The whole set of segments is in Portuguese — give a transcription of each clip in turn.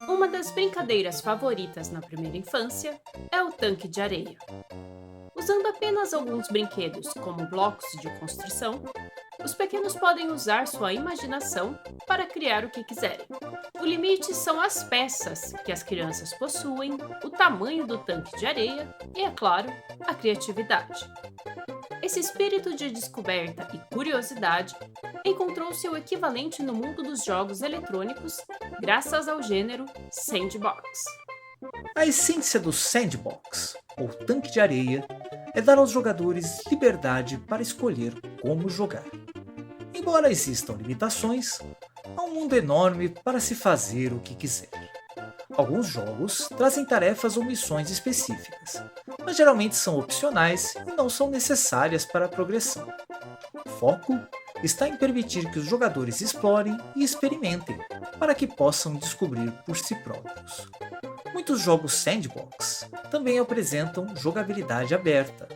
Uma das brincadeiras favoritas na primeira infância é o tanque de areia. Usando apenas alguns brinquedos, como blocos de construção, os pequenos podem usar sua imaginação para criar o que quiserem. O limite são as peças que as crianças possuem, o tamanho do tanque de areia e, é claro, a criatividade. Esse espírito de descoberta e curiosidade encontrou seu equivalente no mundo dos jogos eletrônicos graças ao gênero sandbox. A essência do sandbox, ou tanque de areia, é dar aos jogadores liberdade para escolher como jogar. Embora existam limitações, há um mundo enorme para se fazer o que quiser. Alguns jogos trazem tarefas ou missões específicas, mas geralmente são opcionais e não são necessárias para a progressão. O foco está em permitir que os jogadores explorem e experimentem, para que possam descobrir por si próprios. Muitos jogos sandbox também apresentam jogabilidade aberta,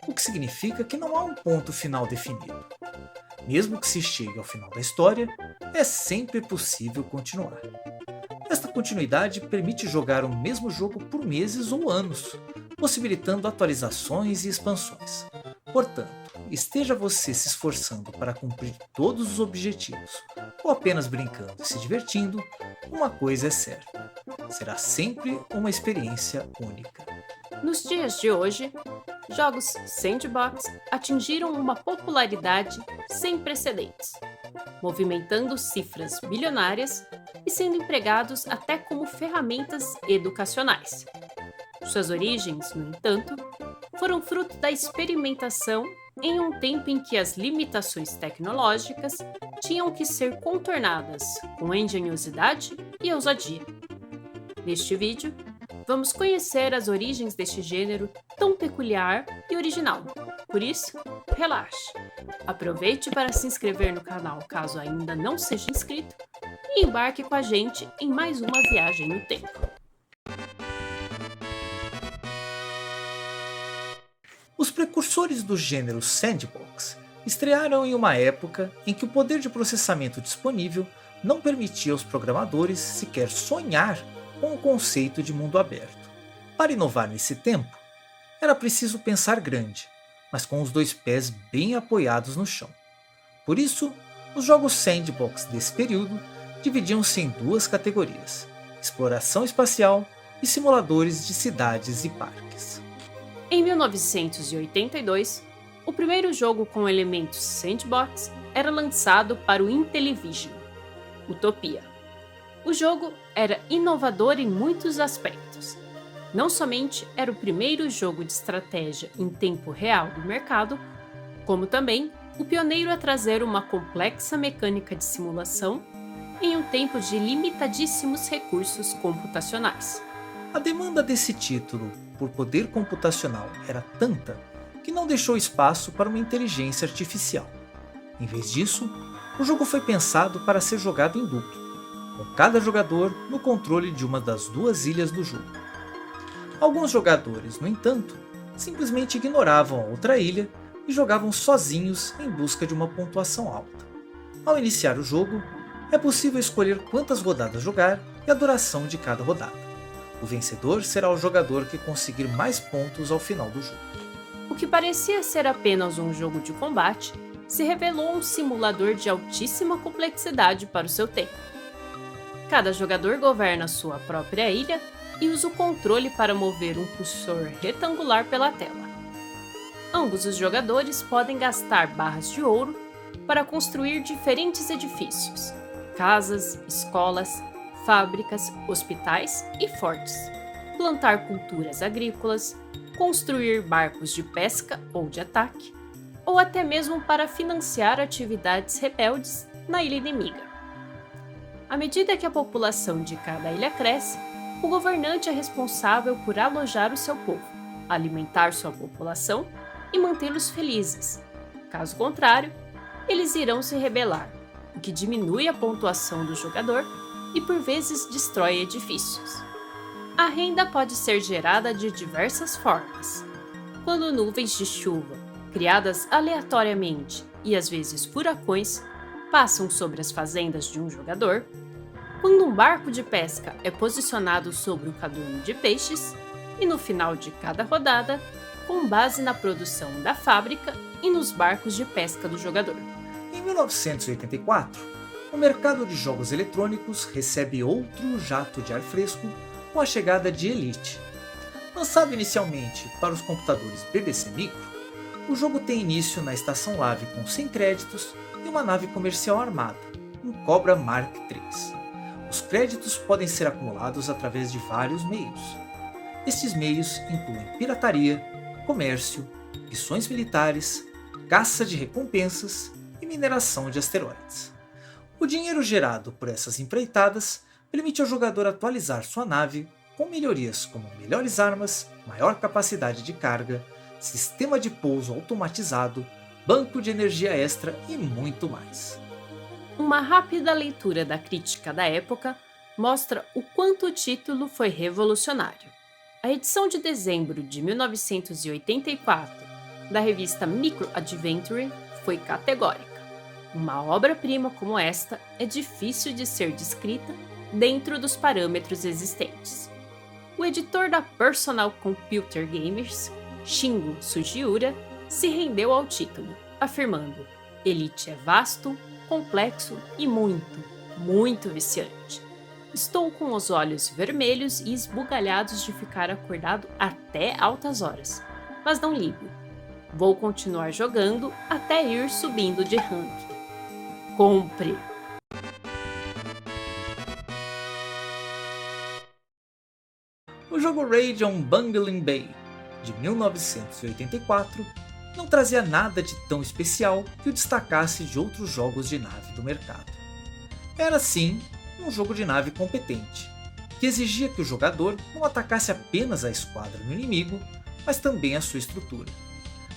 o que significa que não há um ponto final definido. Mesmo que se chegue ao final da história, é sempre possível continuar. Esta continuidade permite jogar o mesmo jogo por meses ou anos, possibilitando atualizações e expansões. Portanto, esteja você se esforçando para cumprir todos os objetivos, ou apenas brincando e se divertindo, uma coisa é certa: será sempre uma experiência única. Nos dias de hoje, jogos sandbox atingiram uma popularidade sem precedentes, movimentando cifras bilionárias e sendo empregados até como ferramentas educacionais. Suas origens, no entanto, foram fruto da experimentação em um tempo em que as limitações tecnológicas tinham que ser contornadas com engenhosidade e ousadia. Neste vídeo, vamos conhecer as origens deste gênero tão peculiar e original. Por isso, relaxe. Aproveite para se inscrever no canal caso ainda não seja inscrito e embarque com a gente em mais uma viagem no tempo. Os precursores do gênero sandbox estrearam em uma época em que o poder de processamento disponível não permitia aos programadores sequer sonhar com o conceito de mundo aberto. Para inovar nesse tempo, era preciso pensar grande, mas com os dois pés bem apoiados no chão. Por isso, os jogos sandbox desse período dividiam-se em duas categorias: exploração espacial e simuladores de cidades e parques. Em 1982, o primeiro jogo com elementos sandbox era lançado para o Intellivision, Utopia. O jogo era inovador em muitos aspectos. Não somente era o primeiro jogo de estratégia em tempo real do mercado, como também o pioneiro a trazer uma complexa mecânica de simulação em um tempo de limitadíssimos recursos computacionais. A demanda desse título por poder computacional era tanta que não deixou espaço para uma inteligência artificial. Em vez disso, o jogo foi pensado para ser jogado em duplo, com cada jogador no controle de uma das duas ilhas do jogo. Alguns jogadores, no entanto, simplesmente ignoravam a outra ilha e jogavam sozinhos em busca de uma pontuação alta. Ao iniciar o jogo, é possível escolher quantas rodadas jogar e a duração de cada rodada. O vencedor será o jogador que conseguir mais pontos ao final do jogo. O que parecia ser apenas um jogo de combate se revelou um simulador de altíssima complexidade para o seu tempo. Cada jogador governa sua própria ilha e usa o controle para mover um cursor retangular pela tela. Ambos os jogadores podem gastar barras de ouro para construir diferentes edifícios, casas, escolas, fábricas, hospitais e fortes, plantar culturas agrícolas, construir barcos de pesca ou de ataque, ou até mesmo para financiar atividades rebeldes na ilha inimiga. À medida que a população de cada ilha cresce, o governante é responsável por alojar o seu povo, alimentar sua população e mantê-los felizes. Caso contrário, eles irão se rebelar, o que diminui a pontuação do jogador e por vezes destrói edifícios. A renda pode ser gerada de diversas formas. Quando nuvens de chuva, criadas aleatoriamente e às vezes furacões, passam sobre as fazendas de um jogador, quando um barco de pesca é posicionado sobre o cadurno de peixes, e no final de cada rodada, com base na produção da fábrica e nos barcos de pesca do jogador. Em 1984, o mercado de jogos eletrônicos recebe outro jato de ar fresco com a chegada de Elite. Lançado inicialmente para os computadores BBC Micro, o jogo tem início na Estação Lave com 100 créditos e uma nave comercial armada, um Cobra Mark III. Os créditos podem ser acumulados através de vários meios. Estes meios incluem pirataria, comércio, missões militares, caça de recompensas e mineração de asteroides. O dinheiro gerado por essas empreitadas permite ao jogador atualizar sua nave com melhorias como melhores armas, maior capacidade de carga, sistema de pouso automatizado, banco de energia extra e muito mais. Uma rápida leitura da crítica da época mostra o quanto o título foi revolucionário. A edição de dezembro de 1984 da revista Micro Adventure foi categórica. Uma obra-prima como esta é difícil de ser descrita dentro dos parâmetros existentes. O editor da Personal Computer Gamers, Shingo Sugiura, se rendeu ao título, afirmando: Elite é vasto, complexo e muito viciante. Estou com os olhos vermelhos e esbugalhados de ficar acordado até altas horas, mas não ligo. Vou continuar jogando até ir subindo de ranking. Compre! O jogo Raid on Bungling Bay, de 1984, não trazia nada de tão especial que o destacasse de outros jogos de nave do mercado. Era, sim, um jogo de nave competente, que exigia que o jogador não atacasse apenas a esquadra do inimigo, mas também a sua estrutura.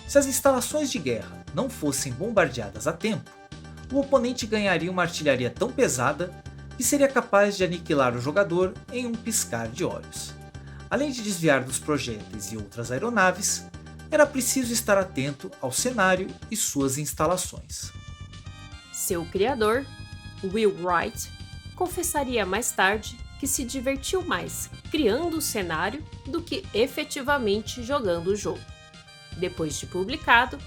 Se as instalações de guerra não fossem bombardeadas a tempo, o oponente ganharia uma artilharia tão pesada que seria capaz de aniquilar o jogador em um piscar de olhos. Além de desviar dos projéteis e outras aeronaves, era preciso estar atento ao cenário e suas instalações. Seu criador, Will Wright, confessaria mais tarde que se divertiu mais criando o cenário do que efetivamente jogando o jogo. Depois de publicado,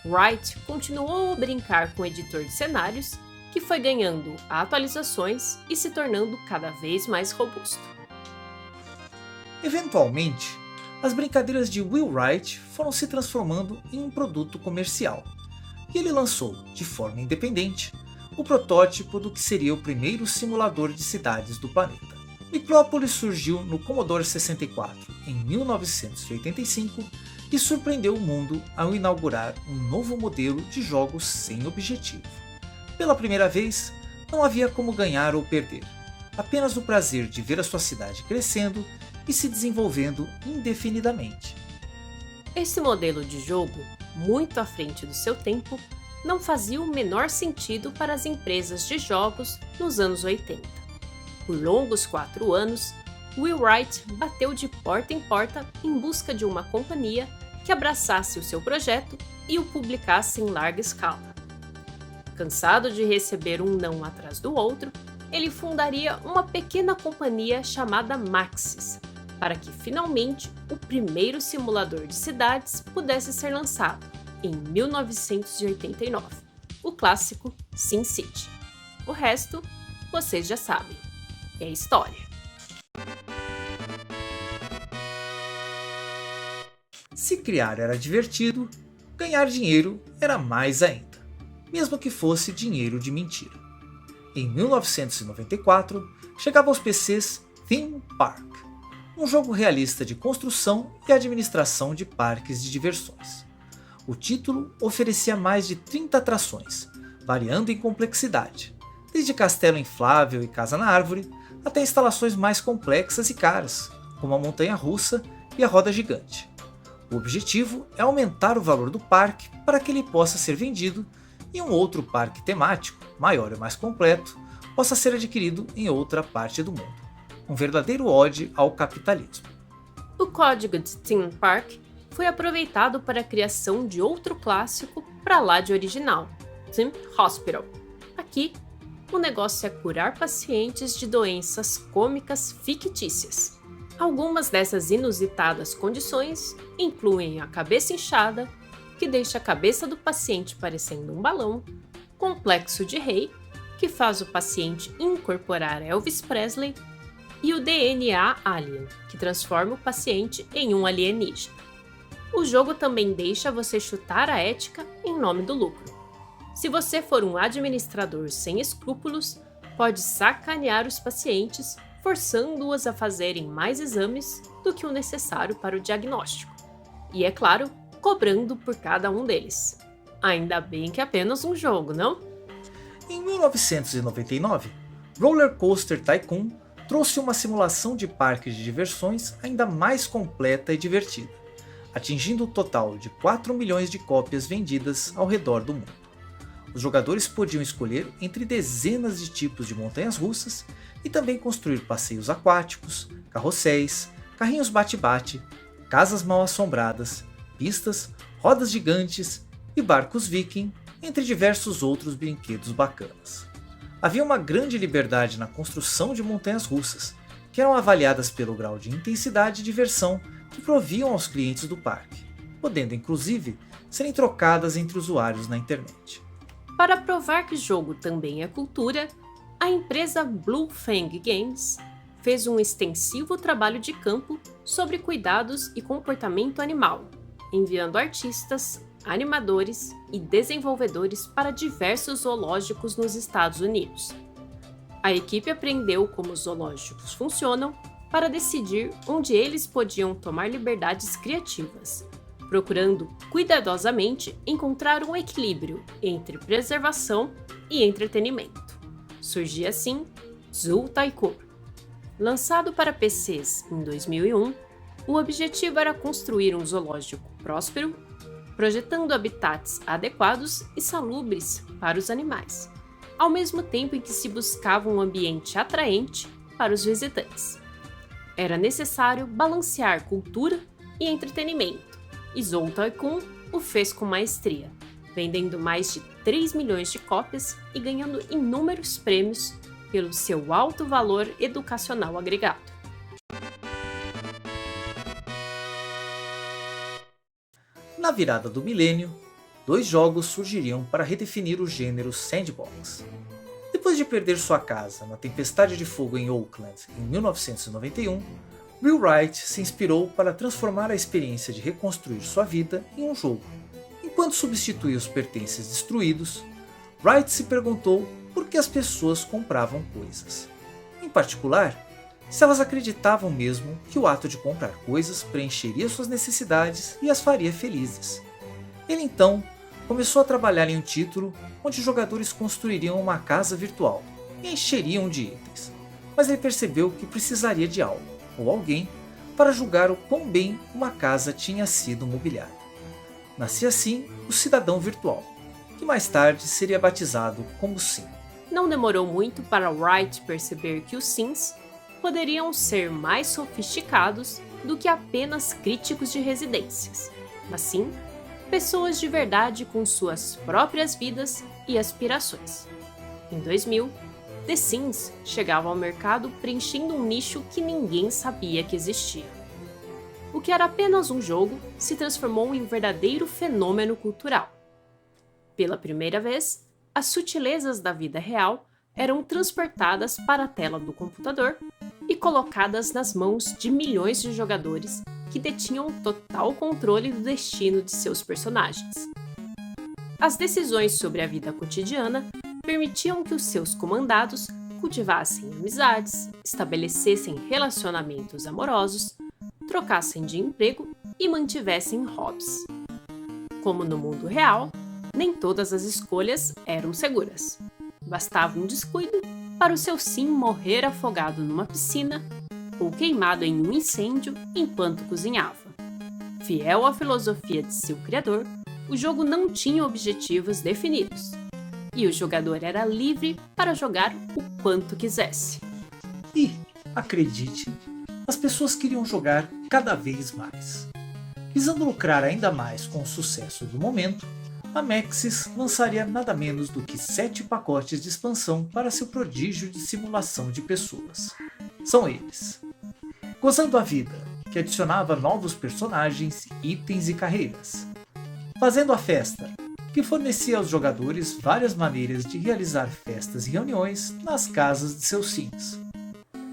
Wright continuou a brincar com o editor de cenários, que foi ganhando atualizações e se tornando cada vez mais robusto. Eventualmente, as brincadeiras de Will Wright foram se transformando em um produto comercial, e ele lançou, de forma independente, o protótipo do que seria o primeiro simulador de cidades do planeta. Micrópolis surgiu no Commodore 64 em 1985 e surpreendeu o mundo ao inaugurar um novo modelo de jogos sem objetivo. Pela primeira vez, não havia como ganhar ou perder, apenas o prazer de ver a sua cidade crescendo e se desenvolvendo indefinidamente. Esse modelo de jogo, muito à frente do seu tempo, não fazia o menor sentido para as empresas de jogos nos anos 80. Por longos 4 anos, Will Wright bateu de porta em porta em busca de uma companhia que abraçasse o seu projeto e o publicasse em larga escala. Cansado de receber um não atrás do outro, ele fundaria uma pequena companhia chamada Maxis, para que finalmente o primeiro simulador de cidades pudesse ser lançado, em 1989, o clássico SimCity. O resto, vocês já sabem, é história. Se criar era divertido, ganhar dinheiro era mais ainda, mesmo que fosse dinheiro de mentira. Em 1994, chegava aos PCs Theme Park, um jogo realista de construção e administração de parques de diversões. O título oferecia mais de 30 atrações, variando em complexidade, desde castelo inflável e casa na árvore, até instalações mais complexas e caras, como a montanha-russa e a roda gigante. O objetivo é aumentar o valor do parque para que ele possa ser vendido e um outro parque temático, maior e mais completo, possa ser adquirido em outra parte do mundo. Um verdadeiro ode ao capitalismo. O código de Theme Park foi aproveitado para a criação de outro clássico para lá de original, Theme Hospital. Aqui, o negócio é curar pacientes de doenças cômicas fictícias. Algumas dessas inusitadas condições incluem a cabeça inchada, que deixa a cabeça do paciente parecendo um balão, complexo de Rey, que faz o paciente incorporar Elvis Presley, e o DNA Alien, que transforma o paciente em um alienígena. O jogo também deixa você chutar a ética em nome do lucro. Se você for um administrador sem escrúpulos, pode sacanear os pacientes, forçando-os a fazerem mais exames do que o necessário para o diagnóstico. E, é claro, cobrando por cada um deles. Ainda bem que é apenas um jogo, não? Em 1999, Roller Coaster Tycoon trouxe uma simulação de parques de diversões ainda mais completa e divertida, atingindo o total de 4 milhões de cópias vendidas ao redor do mundo. Os jogadores podiam escolher entre dezenas de tipos de montanhas russas e também construir passeios aquáticos, carrosséis, carrinhos bate-bate, casas mal assombradas, pistas, rodas gigantes e barcos viking, entre diversos outros brinquedos bacanas. Havia uma grande liberdade na construção de montanhas russas, que eram avaliadas pelo grau de intensidade e diversão que proviam aos clientes do parque, podendo inclusive serem trocadas entre usuários na internet. Para provar que o jogo também é cultura, a empresa Blue Fang Games fez um extensivo trabalho de campo sobre cuidados e comportamento animal, enviando artistas, animadores e desenvolvedores para diversos zoológicos nos Estados Unidos. A equipe aprendeu como os zoológicos funcionam para decidir onde eles podiam tomar liberdades criativas, procurando cuidadosamente encontrar um equilíbrio entre preservação e entretenimento. Surgia assim Zoo Tycoon. Lançado para PCs em 2001, o objetivo era construir um zoológico próspero, projetando habitats adequados e salubres para os animais, ao mesmo tempo em que se buscava um ambiente atraente para os visitantes. Era necessário balancear cultura e entretenimento, e Zoo Tycoon o fez com maestria, vendendo mais de 3 milhões de cópias e ganhando inúmeros prêmios pelo seu alto valor educacional agregado. Na virada do milênio, 2 jogos surgiriam para redefinir o gênero sandbox. Depois de perder sua casa na tempestade de fogo em Oakland em 1991, Will Wright se inspirou para transformar a experiência de reconstruir sua vida em um jogo. Enquanto substituía os pertences destruídos, Wright se perguntou por que as pessoas compravam coisas. Em particular, se elas acreditavam mesmo que o ato de comprar coisas preencheria suas necessidades e as faria felizes. Ele então começou a trabalhar em um título onde os jogadores construiriam uma casa virtual e encheriam de itens, mas ele percebeu que precisaria de algo, ou alguém, para julgar o quão bem uma casa tinha sido mobiliada. Nascia assim o Cidadão Virtual, que mais tarde seria batizado como Sim. Não demorou muito para Wright perceber que os Sims poderiam ser mais sofisticados do que apenas críticos de residências, mas sim pessoas de verdade com suas próprias vidas e aspirações. Em 2000, The Sims chegava ao mercado preenchendo um nicho que ninguém sabia que existia. O que era apenas um jogo se transformou em um verdadeiro fenômeno cultural. Pela primeira vez, as sutilezas da vida real eram transportadas para a tela do computador e colocadas nas mãos de milhões de jogadores que detinham total controle do destino de seus personagens. As decisões sobre a vida cotidiana permitiam que os seus comandados cultivassem amizades, estabelecessem relacionamentos amorosos, trocassem de emprego e mantivessem hobbies. Como no mundo real, nem todas as escolhas eram seguras. Bastava um descuido para o seu sim morrer afogado numa piscina ou queimado em um incêndio enquanto cozinhava. Fiel à filosofia de seu criador, o jogo não tinha objetivos definidos, e o jogador era livre para jogar o quanto quisesse. E, acredite, as pessoas queriam jogar cada vez mais. Visando lucrar ainda mais com o sucesso do momento, a Maxis lançaria nada menos do que 7 pacotes de expansão para seu prodígio de simulação de pessoas. São eles: Gozando a Vida, que adicionava novos personagens, itens e carreiras; Fazendo a Festa, que fornecia aos jogadores várias maneiras de realizar festas e reuniões nas casas de seus sims;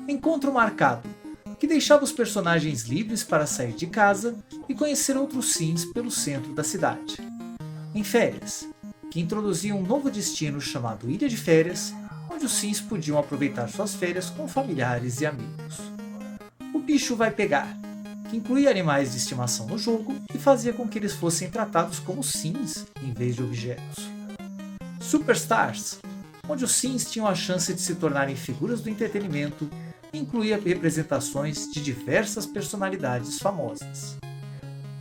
Encontro Marcado, que deixava os personagens livres para sair de casa e conhecer outros sims pelo centro da cidade; Em Férias, que introduzia um novo destino chamado Ilha de Férias, onde os sims podiam aproveitar suas férias com familiares e amigos; O Bicho Vai Pegar, que incluía animais de estimação no jogo e fazia com que eles fossem tratados como sims em vez de objetos; Superstars, onde os sims tinham a chance de se tornarem figuras do entretenimento e incluía representações de diversas personalidades famosas;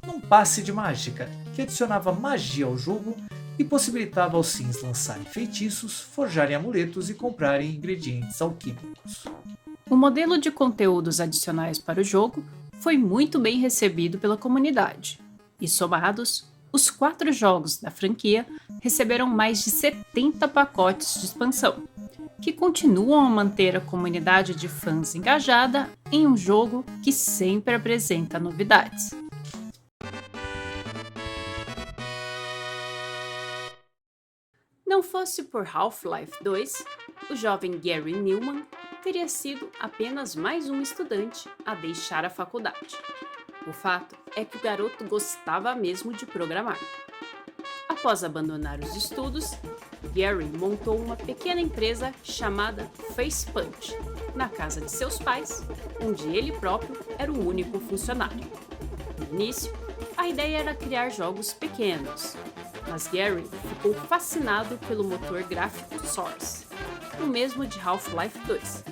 Num Passe de Mágica, que adicionava magia ao jogo e possibilitava aos sims lançarem feitiços, forjarem amuletos e comprarem ingredientes alquímicos. O modelo de conteúdos adicionais para o jogo foi muito bem recebido pela comunidade, e somados, os 4 jogos da franquia receberam mais de 70 pacotes de expansão, que continuam a manter a comunidade de fãs engajada em um jogo que sempre apresenta novidades. Não fosse por Half-Life 2, o jovem Gary Newman teria sido apenas mais um estudante a deixar a faculdade. O fato é que o garoto gostava mesmo de programar. Após abandonar os estudos, Gary montou uma pequena empresa chamada Facepunch, na casa de seus pais, onde ele próprio era o único funcionário. No início, a ideia era criar jogos pequenos, mas Gary ficou fascinado pelo motor gráfico Source, o mesmo de Half-Life 2,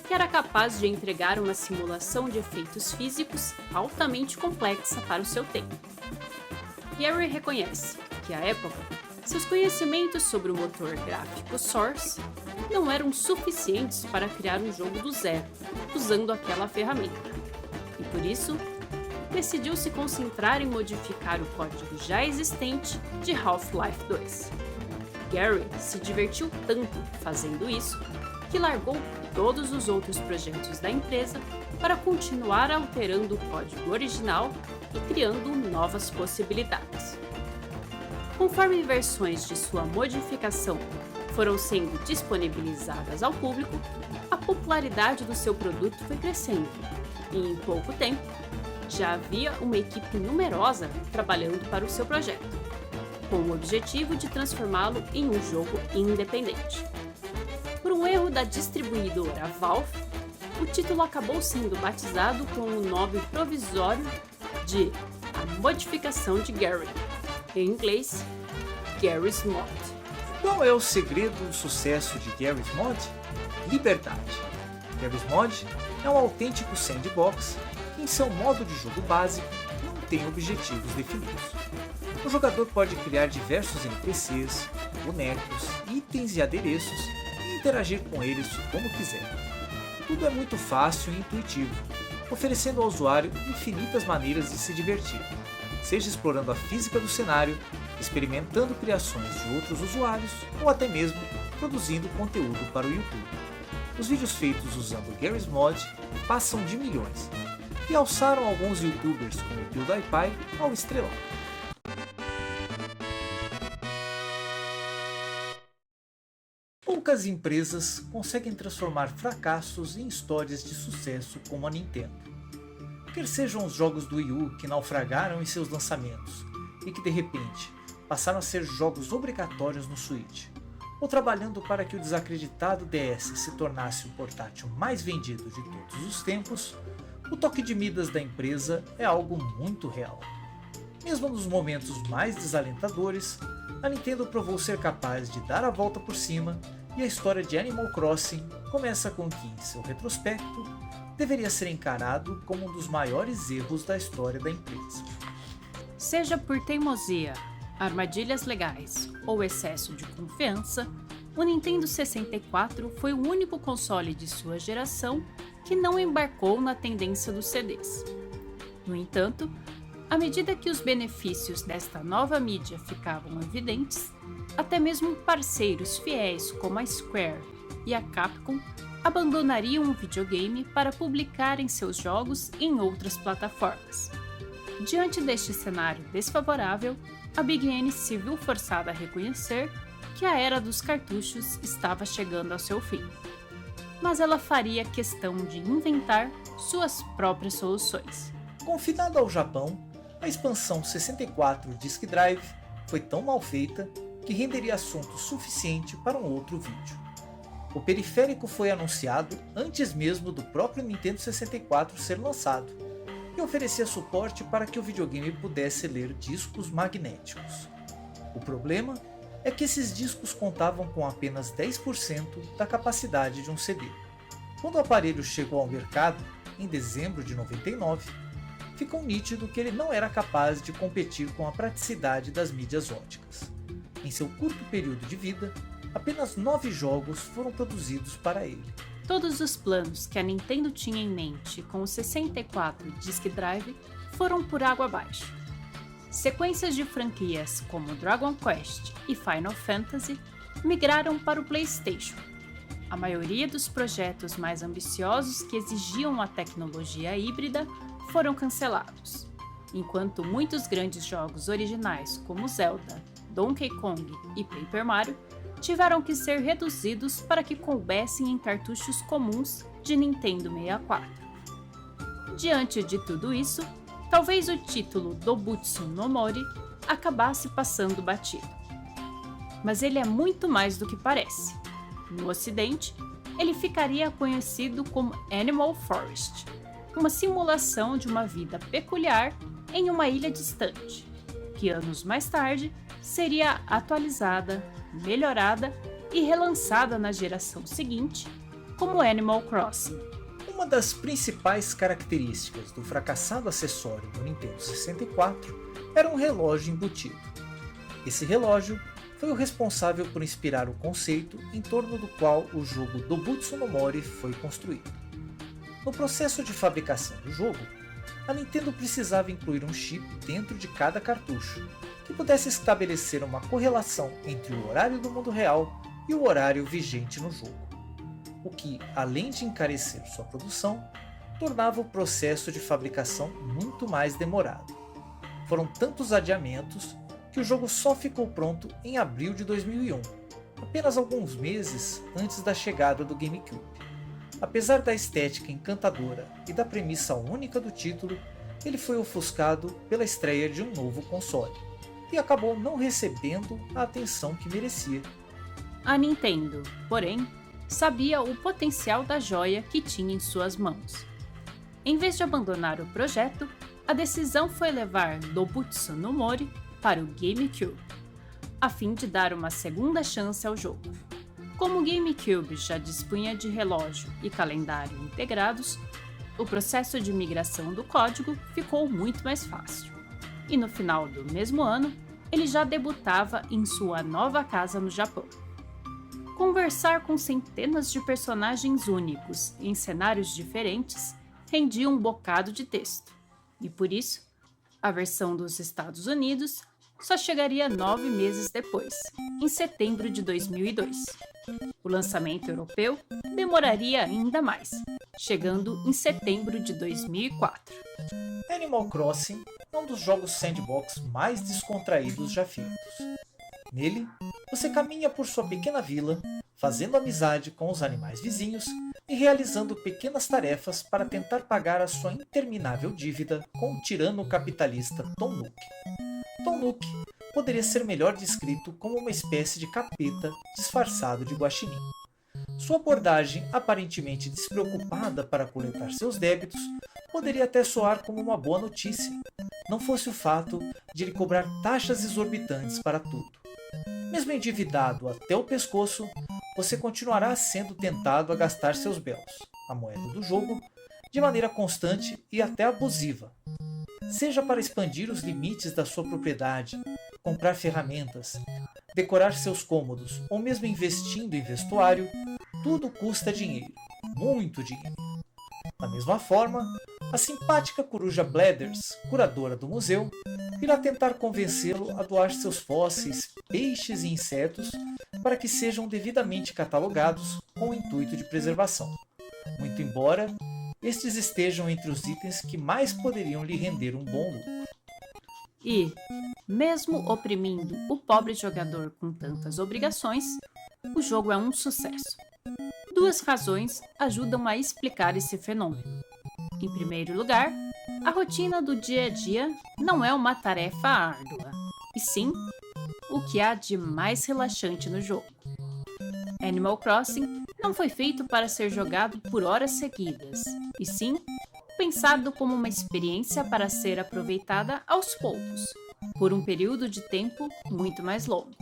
que era capaz de entregar uma simulação de efeitos físicos altamente complexa para o seu tempo. Gary reconhece que, à época, seus conhecimentos sobre o motor gráfico Source não eram suficientes para criar um jogo do zero, usando aquela ferramenta, e por isso, decidiu se concentrar em modificar o código já existente de Half-Life 2. Gary se divertiu tanto fazendo isso que largou todos os outros projetos da empresa para continuar alterando o código original e criando novas possibilidades. Conforme versões de sua modificação foram sendo disponibilizadas ao público, a popularidade do seu produto foi crescendo e, em pouco tempo, já havia uma equipe numerosa trabalhando para o seu projeto, com o objetivo de transformá-lo em um jogo independente. Por um erro da distribuidora Valve, o título acabou sendo batizado com o nome provisório de A Modificação de Gary, em inglês, Garry's Mod. Qual é o segredo do sucesso de Garry's Mod? Liberdade. Garry's Mod é um autêntico sandbox que, em seu modo de jogo básico, não tem objetivos definidos. O jogador pode criar diversos NPCs, bonecos, itens e adereços e interagir com eles como quiser. Tudo é muito fácil e intuitivo, oferecendo ao usuário infinitas maneiras de se divertir, seja explorando a física do cenário, experimentando criações de outros usuários ou até mesmo produzindo conteúdo para o YouTube. Os vídeos feitos usando Garry's Mod passam de milhões e alçaram alguns youtubers como o PewDiePie ao estrelato. Poucas empresas conseguem transformar fracassos em histórias de sucesso como a Nintendo. Quer sejam os jogos do Wii U que naufragaram em seus lançamentos e que de repente passaram a ser jogos obrigatórios no Switch, ou trabalhando para que o desacreditado DS se tornasse o portátil mais vendido de todos os tempos, o toque de Midas da empresa é algo muito real. Mesmo nos momentos mais desalentadores, a Nintendo provou ser capaz de dar a volta por cima, e a história de Animal Crossing começa com que, em seu retrospecto, deveria ser encarado como um dos maiores erros da história da empresa. Seja por teimosia, armadilhas legais ou excesso de confiança, o Nintendo 64 foi o único console de sua geração que não embarcou na tendência dos CDs. No entanto, À medida que os benefícios desta nova mídia ficavam evidentes, até mesmo parceiros fiéis como a Square e a Capcom abandonariam o videogame para publicarem seus jogos em outras plataformas. Diante deste cenário desfavorável, a Big N se viu forçada a reconhecer que a era dos cartuchos estava chegando ao seu fim. Mas ela faria questão de inventar suas próprias soluções. Confinado ao Japão, a expansão 64 Disk Drive foi tão mal feita que renderia assunto suficiente para um outro vídeo. O periférico foi anunciado antes mesmo do próprio Nintendo 64 ser lançado e oferecia suporte para que o videogame pudesse ler discos magnéticos. O problema é que esses discos contavam com apenas 10% da capacidade de um CD. Quando o aparelho chegou ao mercado, em dezembro de 99, ficou nítido que ele não era capaz de competir com a praticidade das mídias óticas. Em seu curto período de vida, apenas 9 jogos foram produzidos para ele. Todos os planos que a Nintendo tinha em mente com o 64 Disk Drive foram por água abaixo. Sequências de franquias como Dragon Quest e Final Fantasy migraram para o PlayStation. A maioria dos projetos mais ambiciosos que exigiam a tecnologia híbrida foram cancelados, enquanto muitos grandes jogos originais como Zelda, Donkey Kong e Paper Mario tiveram que ser reduzidos para que coubessem em cartuchos comuns de Nintendo 64. Diante de tudo isso, talvez o título Dobutsu no Mori acabasse passando batido. Mas ele é muito mais do que parece. No Ocidente, ele ficaria conhecido como Animal Forest, uma simulação de uma vida peculiar em uma ilha distante, que anos mais tarde seria atualizada, melhorada e relançada na geração seguinte como Animal Crossing. Uma das principais características do fracassado acessório do Nintendo 64 era um relógio embutido. Esse relógio foi o responsável por inspirar o conceito em torno do qual o jogo Dobutsu no Mori foi construído. No processo de fabricação do jogo, a Nintendo precisava incluir um chip dentro de cada cartucho, que pudesse estabelecer uma correlação entre o horário do mundo real e o horário vigente no jogo, o que, além de encarecer sua produção, tornava o processo de fabricação muito mais demorado. Foram tantos adiamentos que o jogo só ficou pronto em abril de 2001, apenas alguns meses antes da chegada do GameCube. Apesar da estética encantadora e da premissa única do título, ele foi ofuscado pela estreia de um novo console, e acabou não recebendo a atenção que merecia. A Nintendo, porém, sabia o potencial da joia que tinha em suas mãos. Em vez de abandonar o projeto, a decisão foi levar Dobutsu no Mori para o GameCube, a fim de dar uma segunda chance ao jogo. Como o GameCube já dispunha de relógio e calendário integrados, o processo de migração do código ficou muito mais fácil. E no final do mesmo ano, ele já debutava em sua nova casa no Japão. Conversar com centenas de personagens únicos em cenários diferentes rendia um bocado de texto, e por isso, a versão dos Estados Unidos só chegaria 9 meses depois, em setembro de 2002. O lançamento europeu demoraria ainda mais, chegando em setembro de 2004. Animal Crossing é um dos jogos sandbox mais descontraídos já feitos. Nele, você caminha por sua pequena vila, fazendo amizade com os animais vizinhos e realizando pequenas tarefas para tentar pagar a sua interminável dívida com o tirano capitalista Tom Nook. Tom Nook poderia ser melhor descrito como uma espécie de capeta disfarçado de guaxinim. Sua abordagem aparentemente despreocupada para coletar seus débitos poderia até soar como uma boa notícia, não fosse o fato de ele cobrar taxas exorbitantes para tudo. Mesmo endividado até o pescoço, você continuará sendo tentado a gastar seus belos, a moeda do jogo, de maneira constante e até abusiva. Seja para expandir os limites da sua propriedade, comprar ferramentas, decorar seus cômodos ou mesmo investindo em vestuário, tudo custa dinheiro, muito dinheiro. Da mesma forma, A simpática coruja Blathers, curadora do museu, irá tentar convencê-lo a doar seus fósseis, peixes e insetos para que sejam devidamente catalogados com o intuito de preservação, muito embora estes estejam entre os itens que mais poderiam lhe render um bom lucro. E, mesmo oprimindo o pobre jogador com tantas obrigações, o jogo é um sucesso. Duas razões ajudam a explicar esse fenômeno. Em primeiro lugar, a rotina do dia a dia não é uma tarefa árdua, e sim o que há de mais relaxante no jogo. Animal Crossing não foi feito para ser jogado por horas seguidas, e sim pensado como uma experiência para ser aproveitada aos poucos, por um período de tempo muito mais longo.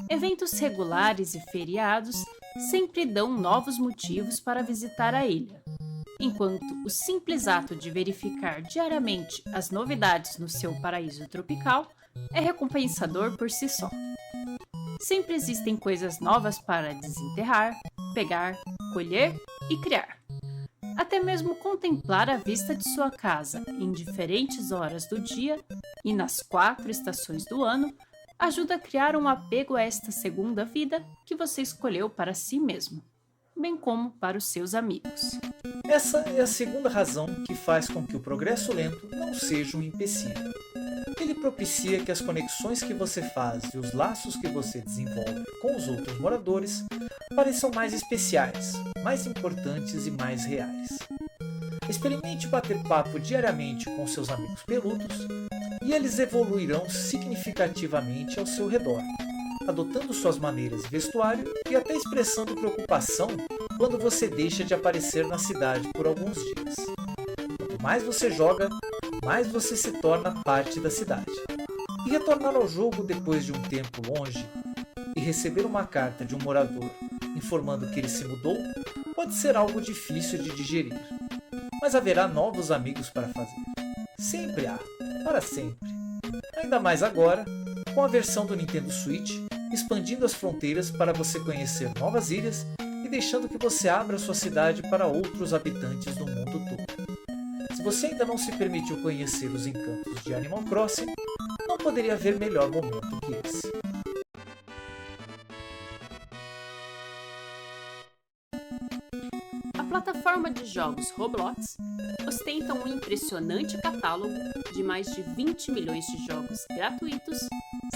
Eventos regulares e feriados sempre dão novos motivos para visitar a ilha, enquanto o simples ato de verificar diariamente as novidades no seu paraíso tropical é recompensador por si só. Sempre existem coisas novas para desenterrar, pegar, colher e criar. Até mesmo contemplar a vista de sua casa em diferentes horas do dia e nas 4 estações do ano ajuda a criar um apego a esta segunda vida que você escolheu para si mesmo, bem como para os seus amigos. Essa é a segunda razão que faz com que o progresso lento não seja um empecilho. Ele propicia que as conexões que você faz e os laços que você desenvolve com os outros moradores pareçam mais especiais, mais importantes e mais reais. Experimente bater papo diariamente com seus amigos peludos e eles evoluirão significativamente ao seu redor, adotando suas maneiras de vestuário e até expressando preocupação quando você deixa de aparecer na cidade por alguns dias. Quanto mais você joga, mais você se torna parte da cidade. E retornar ao jogo depois de um tempo longe e receber uma carta de um morador informando que ele se mudou pode ser algo difícil de digerir. Mas haverá novos amigos para fazer. Sempre há, para sempre. Ainda mais agora, com a versão do Nintendo Switch expandindo as fronteiras para você conhecer novas ilhas e deixando que você abra sua cidade para outros habitantes do mundo todo. Se você ainda não se permitiu conhecer os encantos de Animal Crossing, não poderia haver melhor momento que esse. A plataforma de jogos Roblox ostenta um impressionante catálogo de mais de 20 milhões de jogos gratuitos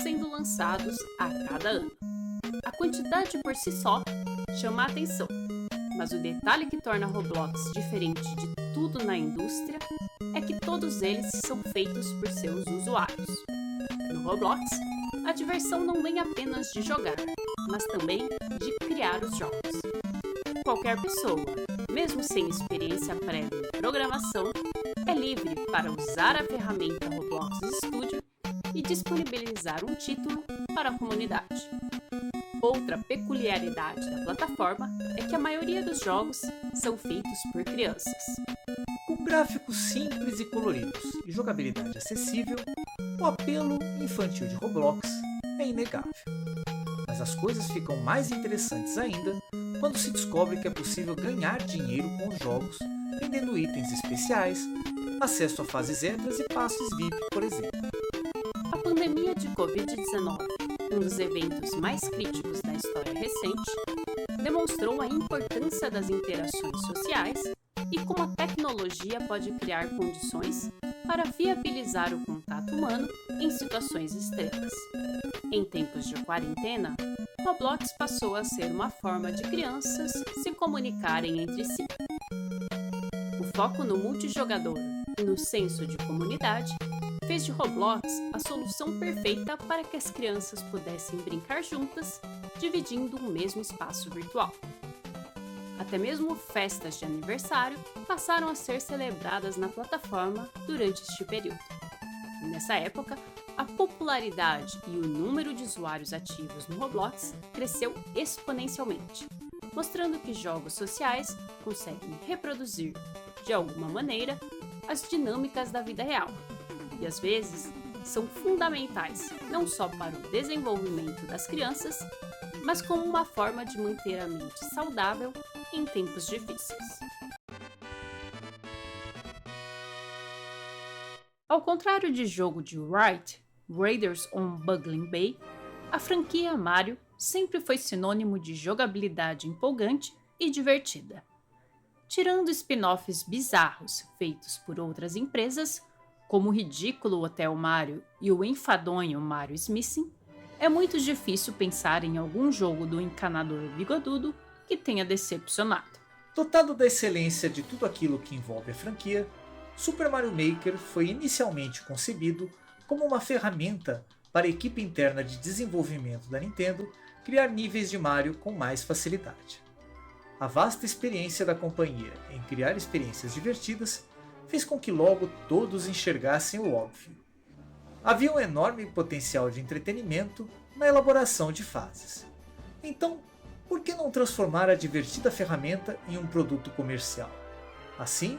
sendo lançados a cada ano. A quantidade por si só chama a atenção, mas o detalhe que torna Roblox diferente de tudo na indústria é que todos eles são feitos por seus usuários. No Roblox, a diversão não vem apenas de jogar, mas também de criar os jogos. Qualquer pessoa, mesmo sem experiência prévia em programação, é livre para usar a ferramenta Roblox Studio e disponibilizar um título para a comunidade. Outra peculiaridade da plataforma é que a maioria dos jogos são feitos por crianças. Com gráficos simples e coloridos e jogabilidade acessível, o apelo infantil de Roblox é inegável. Mas as coisas ficam mais interessantes ainda quando se descobre que é possível ganhar dinheiro com os jogos, vendendo itens especiais, acesso a fases extras e passes VIP, por exemplo. A pandemia de Covid-19, um dos eventos mais críticos da história recente, demonstrou a importância das interações sociais e como a tecnologia pode criar condições para viabilizar o contato humano em situações extremas. Em tempos de quarentena, Roblox passou a ser uma forma de crianças se comunicarem entre si. O foco no multijogador e no senso de comunidade fez de Roblox a solução perfeita para que as crianças pudessem brincar juntas, dividindo o mesmo espaço virtual. Até mesmo festas de aniversário passaram a ser celebradas na plataforma durante este período. Nessa época, a popularidade e o número de usuários ativos no Roblox cresceu exponencialmente, mostrando que jogos sociais conseguem reproduzir, de alguma maneira, as dinâmicas da vida real, e às vezes são fundamentais não só para o desenvolvimento das crianças, mas como uma forma de manter a mente saudável em tempos difíceis. Ao contrário de jogo de Wright, Raiders on Bugling Bay, a franquia Mario sempre foi sinônimo de jogabilidade empolgante e divertida. Tirando spin-offs bizarros feitos por outras empresas, como o ridículo Hotel Mario e o enfadonho Mario Smithing, é muito difícil pensar em algum jogo do encanador bigodudo que tenha decepcionado. Dotado da excelência de tudo aquilo que envolve a franquia, Super Mario Maker foi inicialmente concebido como uma ferramenta para a equipe interna de desenvolvimento da Nintendo criar níveis de Mario com mais facilidade. A vasta experiência da companhia em criar experiências divertidas fez com que logo todos enxergassem o óbvio. Havia um enorme potencial de entretenimento na elaboração de fases. Então, por que não transformar a divertida ferramenta em um produto comercial? Assim,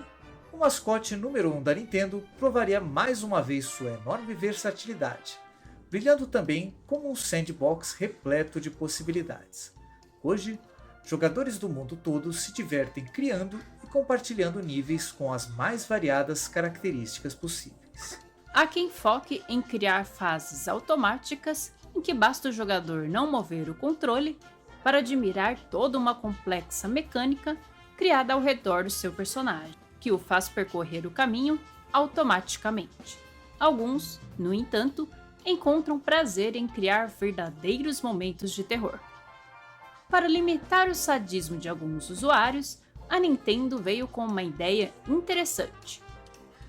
o mascote número 1 da Nintendo provaria mais uma vez sua enorme versatilidade, brilhando também como um sandbox repleto de possibilidades. Hoje, jogadores do mundo todo se divertem criando e compartilhando níveis com as mais variadas características possíveis. Há quem foque em criar fases automáticas em que basta o jogador não mover o controle para admirar toda uma complexa mecânica criada ao redor do seu personagem, que o faz percorrer o caminho automaticamente. Alguns, no entanto, encontram prazer em criar verdadeiros momentos de terror. Para limitar o sadismo de alguns usuários, a Nintendo veio com uma ideia interessante.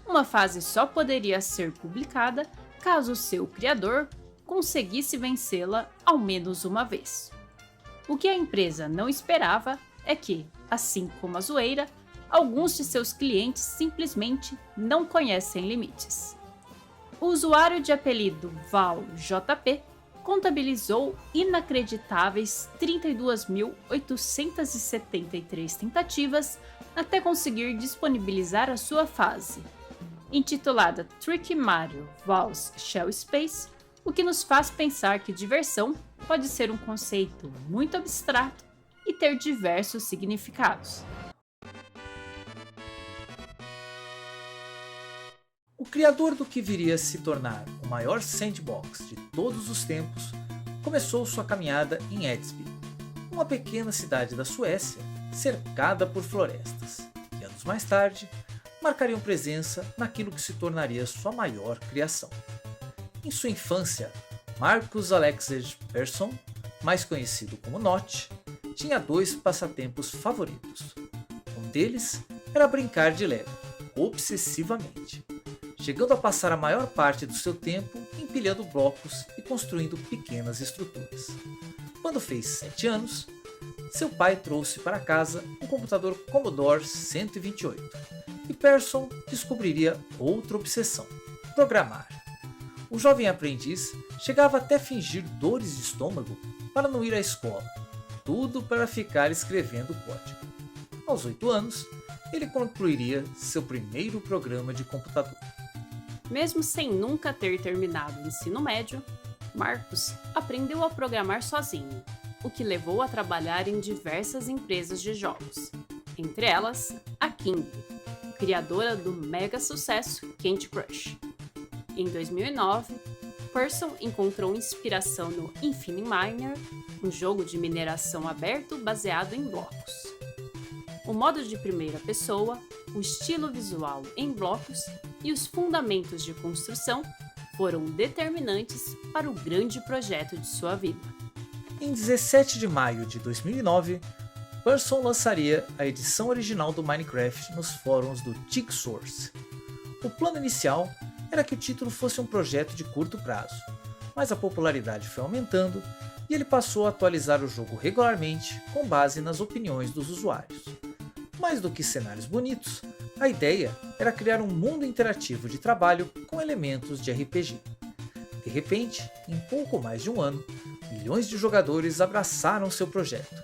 Uma fase só poderia ser publicada caso seu criador conseguisse vencê-la ao menos uma vez. O que a empresa não esperava é que, assim como a zoeira, alguns de seus clientes simplesmente não conhecem limites. O usuário de apelido ValJP contabilizou inacreditáveis 32.873 tentativas até conseguir disponibilizar a sua fase, intitulada Tricky Mario Val's Shell Space, o que nos faz pensar que diversão pode ser um conceito muito abstrato e ter diversos significados. O criador do que viria a se tornar o maior sandbox de todos os tempos começou sua caminhada em Edsby, uma pequena cidade da Suécia cercada por florestas, e anos mais tarde marcariam presença naquilo que se tornaria sua maior criação. Em sua infância, Marcus Alexej Persson, mais conhecido como Notch, tinha dois passatempos favoritos. Um deles era brincar de Lego, obsessivamente, chegando a passar a maior parte do seu tempo empilhando blocos e construindo pequenas estruturas. Quando fez 7 anos, seu pai trouxe para casa um computador Commodore 128 e Persson descobriria outra obsessão: programar. O jovem aprendiz chegava até a fingir dores de estômago para não ir à escola, tudo para ficar escrevendo código. Aos 8 anos, ele concluiria seu primeiro programa de computador. Mesmo sem nunca ter terminado o ensino médio, Marcus aprendeu a programar sozinho, o que levou a trabalhar em diversas empresas de jogos, entre elas a King, criadora do mega sucesso Candy Crush. Em 2009, Persson encontrou inspiração no Infiniminer, um jogo de mineração aberto baseado em blocos. O modo de primeira pessoa, o estilo visual em blocos e os fundamentos de construção foram determinantes para o grande projeto de sua vida. Em 17 de maio de 2009, Persson lançaria a edição original do Minecraft nos fóruns do TigSource. O plano inicial era que o título fosse um projeto de curto prazo, mas a popularidade foi aumentando e ele passou a atualizar o jogo regularmente com base nas opiniões dos usuários. Mais do que cenários bonitos, a ideia era criar um mundo interativo de trabalho com elementos de RPG. De repente, em pouco mais de um ano, milhões de jogadores abraçaram seu projeto,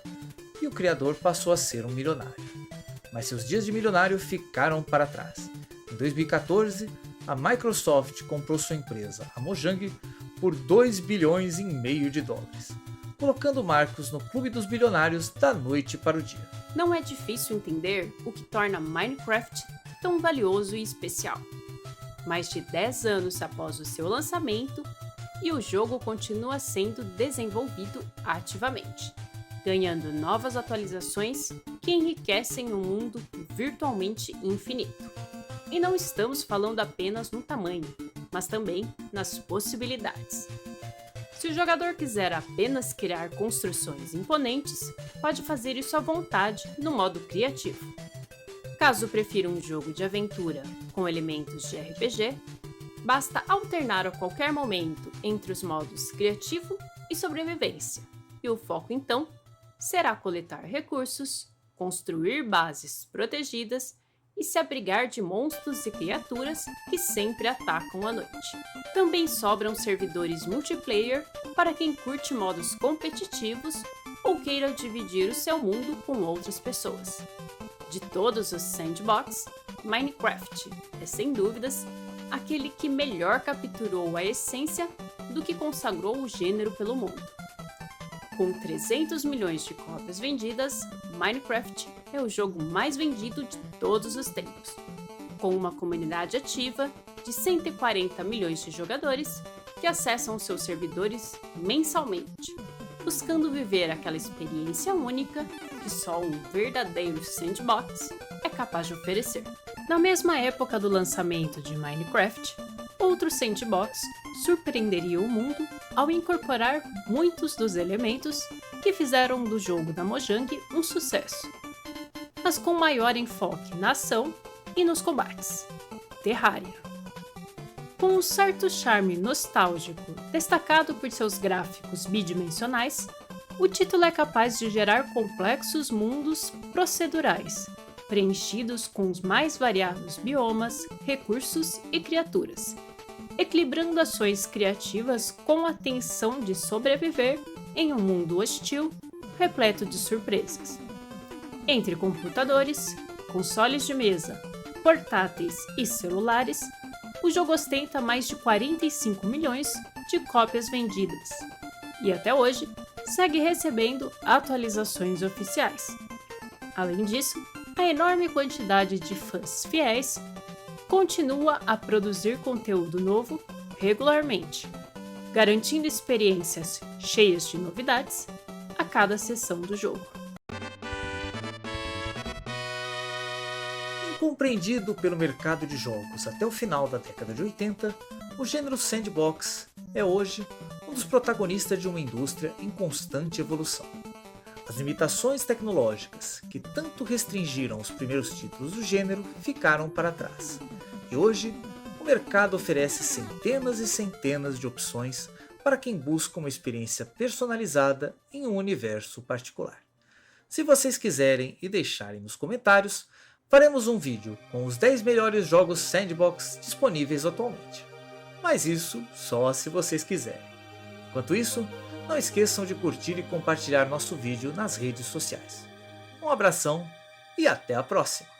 e o criador passou a ser um milionário. Mas seus dias de milionário ficaram para trás. Em 2014, a Microsoft comprou sua empresa, a Mojang, por 2,5 bilhões de dólares, colocando Marcus no clube dos bilionários da noite para o dia. Não é difícil entender o que torna Minecraft tão valioso e especial. mais de 10 anos após o seu lançamento, e o jogo continua sendo desenvolvido ativamente, ganhando novas atualizações que enriquecem um mundo virtualmente infinito. E não estamos falando apenas no tamanho, mas também nas possibilidades. Se o jogador quiser apenas criar construções imponentes, pode fazer isso à vontade no modo criativo. Caso prefira um jogo de aventura com elementos de RPG, basta alternar a qualquer momento entre os modos criativo e sobrevivência, e o foco então será coletar recursos, construir bases protegidas e se abrigar de monstros e criaturas que sempre atacam à noite. Também sobram servidores multiplayer para quem curte modos competitivos ou queira dividir o seu mundo com outras pessoas. De todos os sandbox, Minecraft é sem dúvidas aquele que melhor capturou a essência do que consagrou o gênero pelo mundo. Com 300 milhões de cópias vendidas, Minecraft é o jogo mais vendido de todos os tempos, com uma comunidade ativa de 140 milhões de jogadores que acessam seus servidores mensalmente, buscando viver aquela experiência única que só um verdadeiro sandbox é capaz de oferecer. Na mesma época do lançamento de Minecraft, outro sandbox surpreenderia o mundo ao incorporar muitos dos elementos que fizeram do jogo da Mojang um sucesso, mas com maior enfoque na ação e nos combates. Terraria. Com um certo charme nostálgico, destacado por seus gráficos bidimensionais, o título é capaz de gerar complexos mundos procedurais, preenchidos com os mais variados biomas, recursos e criaturas, equilibrando ações criativas com a tensão de sobreviver em um mundo hostil, repleto de surpresas. Entre computadores, consoles de mesa, portáteis e celulares, o jogo ostenta mais de 45 milhões de cópias vendidas e até hoje segue recebendo atualizações oficiais. Além disso, a enorme quantidade de fãs fiéis continua a produzir conteúdo novo regularmente, garantindo experiências cheias de novidades a cada sessão do jogo. Incompreendido pelo mercado de jogos até o final da década de 80, o gênero sandbox é hoje um dos protagonistas de uma indústria em constante evolução. As limitações tecnológicas que tanto restringiram os primeiros títulos do gênero ficaram para trás, e hoje o mercado oferece centenas e centenas de opções para quem busca uma experiência personalizada em um universo particular. Se vocês quiserem e deixarem nos comentários, faremos um vídeo com os 10 melhores jogos sandbox disponíveis atualmente. Mas isso só se vocês quiserem. Enquanto isso, não esqueçam de curtir e compartilhar nosso vídeo nas redes sociais. Um abração e até a próxima!